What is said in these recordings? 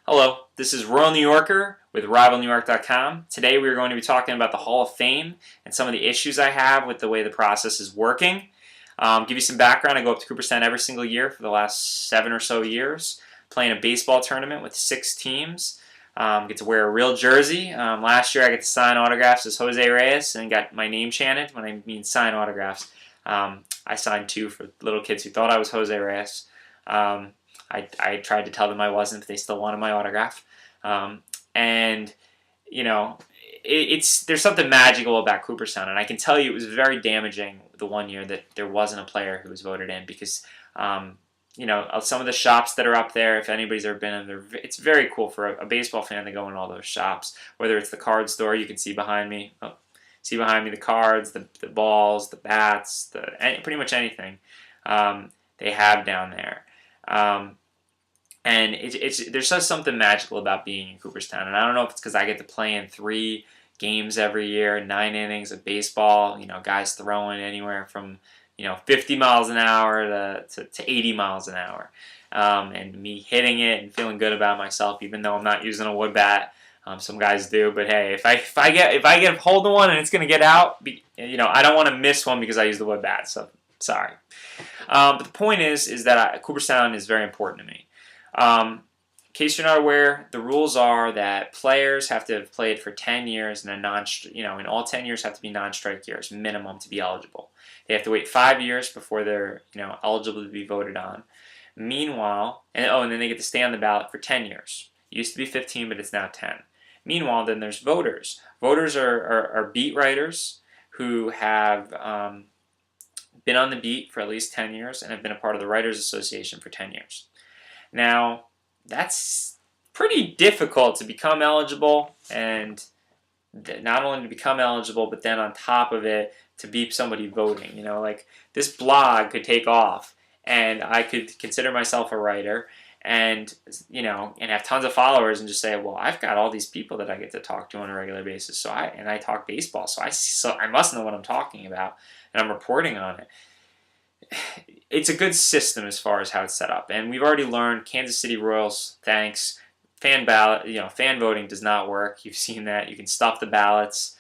Hello, this is Royal New Yorker with RivalNewYork.com. Today we are going to be talking about the Hall of Fame and some of the issues I have with the way the process is working. Give you some background. I go up to Cooperstown every single year for the last 7 or so years, playing a baseball tournament with 6 teams. Get to wear a real jersey. Last year I got to sign autographs as Jose Reyes and got my name chanted. When I mean sign autographs, I signed 2 for little kids who thought I was Jose Reyes. I tried to tell them I wasn't, but they still wanted my autograph. And you know, there's something magical about Cooperstown, and I can tell you it was very damaging the one year that there wasn't a player who was voted in because some of the shops that are up there, if anybody's ever been in there, it's very cool for a baseball fan to go in all those shops. Whether it's the card store, you can see behind me. See behind me the cards, the balls, the bats, pretty much anything they have down there. And there's just something magical about being in Cooperstown. And I don't know if it's because I get to play in 3 games every year, 9 innings of baseball, guys throwing anywhere from, 50 miles an hour to 80 miles an hour. And me hitting it and feeling good about myself, even though I'm not using a wood bat. Some guys do, but hey, if I get a hold of one and it's going to get out, I don't want to miss one because I use the wood bat, so sorry. But the point is that Cooperstown is very important to me. In case you're not aware, the rules are that players have to have played for 10 years and and all 10 years have to be non-strike years minimum to be eligible. They have to wait 5 years before they're eligible to be voted on. Meanwhile, and then they get to stay on the ballot for 10 years. It used to be 15, but it's now 10. Meanwhile, then there's voters. Voters are beat writers who have been on the beat for at least 10 years and have been a part of the Writers Association for 10 years. Now, that's pretty difficult to become eligible, and not only to become eligible, but then on top of it, to be somebody voting. Like this blog could take off, and I could consider myself a writer, and have tons of followers, and just say, well, I've got all these people that I get to talk to on a regular basis. So I talk baseball, so I must know what I'm talking about, and I'm reporting on it. It's a good system as far as how it's set up, and we've already learned Kansas City Royals. Thanks, fan voting does not work. You've seen that. You can stuff the ballots.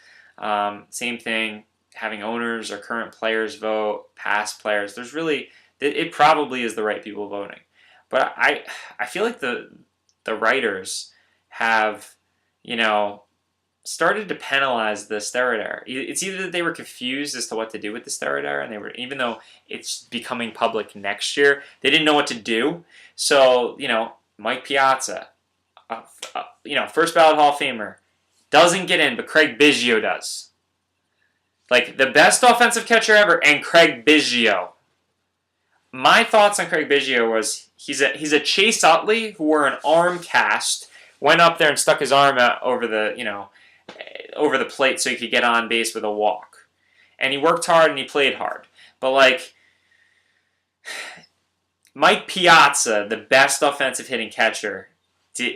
Same thing, having owners or current players vote, past players. It probably is the right people voting. But I feel like the writers have, started to penalize the steroid era. It's either that they were confused as to what to do with the steroid era, and even though it's becoming public next year, they didn't know what to do. So, Mike Piazza, first ballot Hall of Famer, doesn't get in, but Craig Biggio does. Like, the best offensive catcher ever, and Craig Biggio. My thoughts on Craig Biggio was he's a Chase Utley who wore an arm cast, went up there and stuck his arm out over the plate so he could get on base with a walk. And he worked hard and he played hard. But Mike Piazza, the best offensive hitting catcher,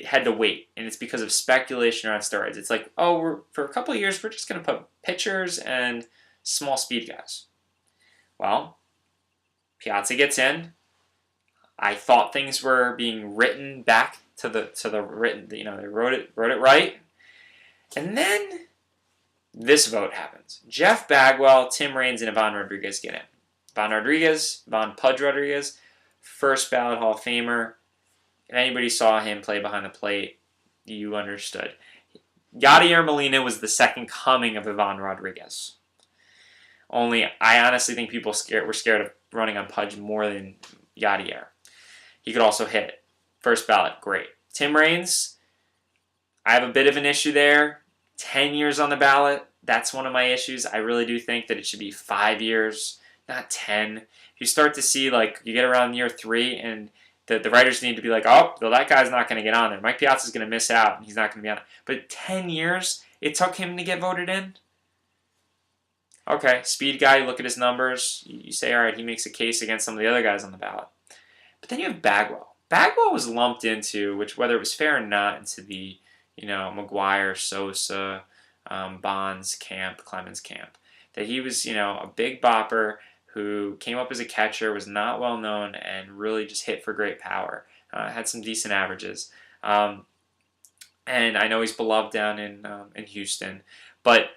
had to wait, and it's because of speculation around steroids. It's like, for a couple of years we're just going to put pitchers and small speed guys. Well, Piazza gets in. I thought things were being written back to the written. They wrote it right, and then this vote happens. Jeff Bagwell, Tim Raines, and Ivan Rodriguez get in. Ivan Pudge Rodriguez, first ballot Hall of Famer. If anybody saw him play behind the plate, you understood. Yadier Molina was the second coming of Ivan Rodriguez. Only, I honestly think people were scared of running on Pudge more than Yadier. He could also hit it. First ballot, great. Tim Raines, I have a bit of an issue there. 10 years on the ballot, that's one of my issues. I really do think that it should be 5 years, not 10. If you start to see, you get around year 3, and the writers need to be like, oh, well, that guy's not going to get on there. Mike Piazza's going to miss out, and he's not going to be on it. But 10 years it took him to get voted in? Okay, speed guy, you look at his numbers, you say, all right, he makes a case against some of the other guys on the ballot. But then you have Bagwell. Bagwell was lumped into, whether it was fair or not, into the, McGuire, Sosa, Bonds camp, Clemens camp. That he was, a big bopper who came up as a catcher, was not well known, and really just hit for great power. Had some decent averages. and I know he's beloved down in Houston, but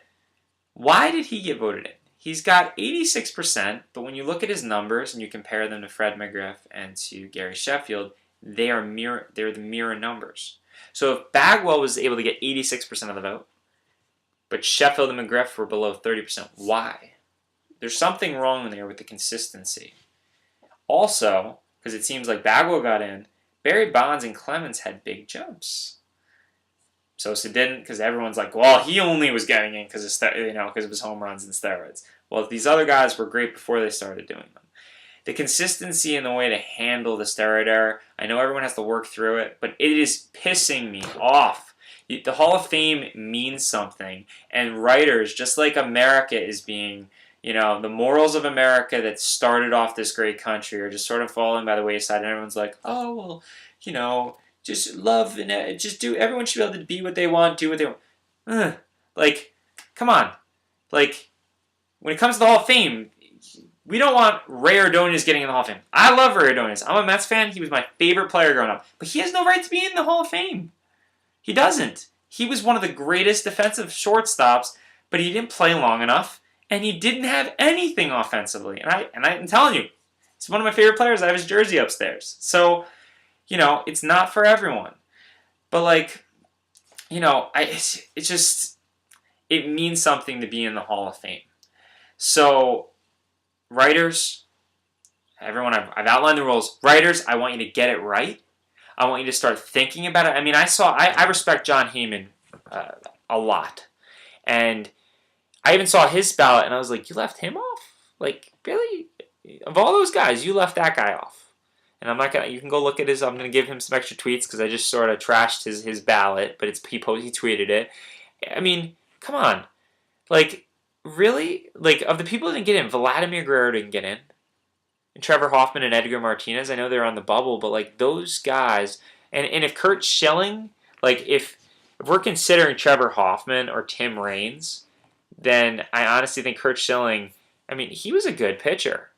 why did he get voted in? He's got 86%, but when you look at his numbers and you compare them to Fred McGriff and to Gary Sheffield, they're the mirror numbers. So if Bagwell was able to get 86% of the vote, but Sheffield and McGriff were below 30%, why? There's something wrong there with the consistency. Also, because it seems like Bagwell got in, Barry Bonds and Clemens had big jumps. Sosa didn't, because everyone's like, well, he only was getting in because of his home runs and steroids. Well, these other guys were great before they started doing them. The consistency and the way to handle the steroid era, I know everyone has to work through it, but it is pissing me off. The Hall of Fame means something, and writers, just like America is being, the morals of America that started off this great country are just sort of falling by the wayside, and everyone's like, oh, well, just love and just do. Everyone should be able to be what they want, do what they want. Like, come on. Like, when it comes to the Hall of Fame, we don't want Ray Ordonez getting in the Hall of Fame. I love Ray Ordonez. I'm a Mets fan. He was my favorite player growing up. But he has no right to be in the Hall of Fame. He doesn't. He was one of the greatest defensive shortstops, but he didn't play long enough, and he didn't have anything offensively. And I'm telling you, he's one of my favorite players. I have his jersey upstairs. So, it's not for everyone. But, it means something to be in the Hall of Fame. So, writers, everyone, I've outlined the rules. Writers, I want you to get it right. I want you to start thinking about it. I mean, I respect John Heyman a lot. And I even saw his ballot, and I was like, you left him off? Like, really? Of all those guys, you left that guy off. And I'm not going to, you can go look at his, I'm going to give him some extra tweets because I just sort of trashed his ballot, but he tweeted it. I mean, come on. Like, really? Like, of the people that didn't get in, Vladimir Guerrero didn't get in. And Trevor Hoffman and Edgar Martinez, I know they're on the bubble, but, like, those guys, and if Kurt Schilling, like, if we're considering Trevor Hoffman or Tim Raines, then I honestly think Kurt Schilling, I mean, he was a good pitcher,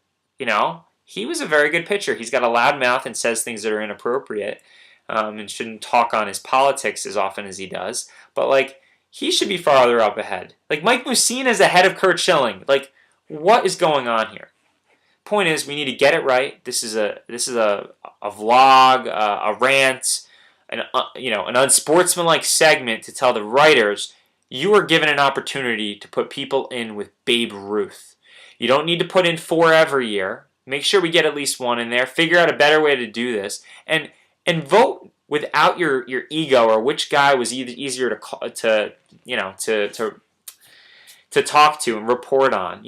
He was a very good pitcher. He's got a loud mouth and says things that are inappropriate and shouldn't talk on his politics as often as he does. But, like, he should be farther up ahead. Like, Mike Mussina is ahead of Kurt Schilling. Like, what is going on here? Point is, we need to get it right. This is a vlog, a rant, an unsportsmanlike segment to tell the writers you are given an opportunity to put people in with Babe Ruth. You don't need to put in 4 every year. Make sure we get at least 1 in there. Figure out a better way to do this, and vote without your ego or which guy was easier to talk to and report on.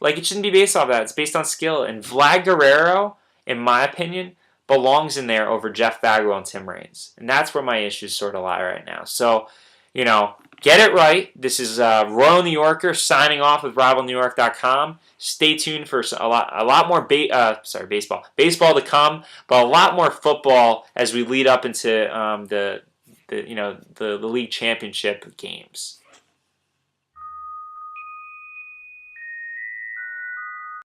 Like, it shouldn't be based off that. It's based on skill. And Vlad Guerrero, in my opinion, belongs in there over Jeff Bagwell and Tim Raines. And that's where my issues sort of lie right now. So, get it right. This is Royal New Yorker signing off with RivalNewYork.com. Stay tuned for a lot more baseball to come, but a lot more football as we lead up into the league championship games.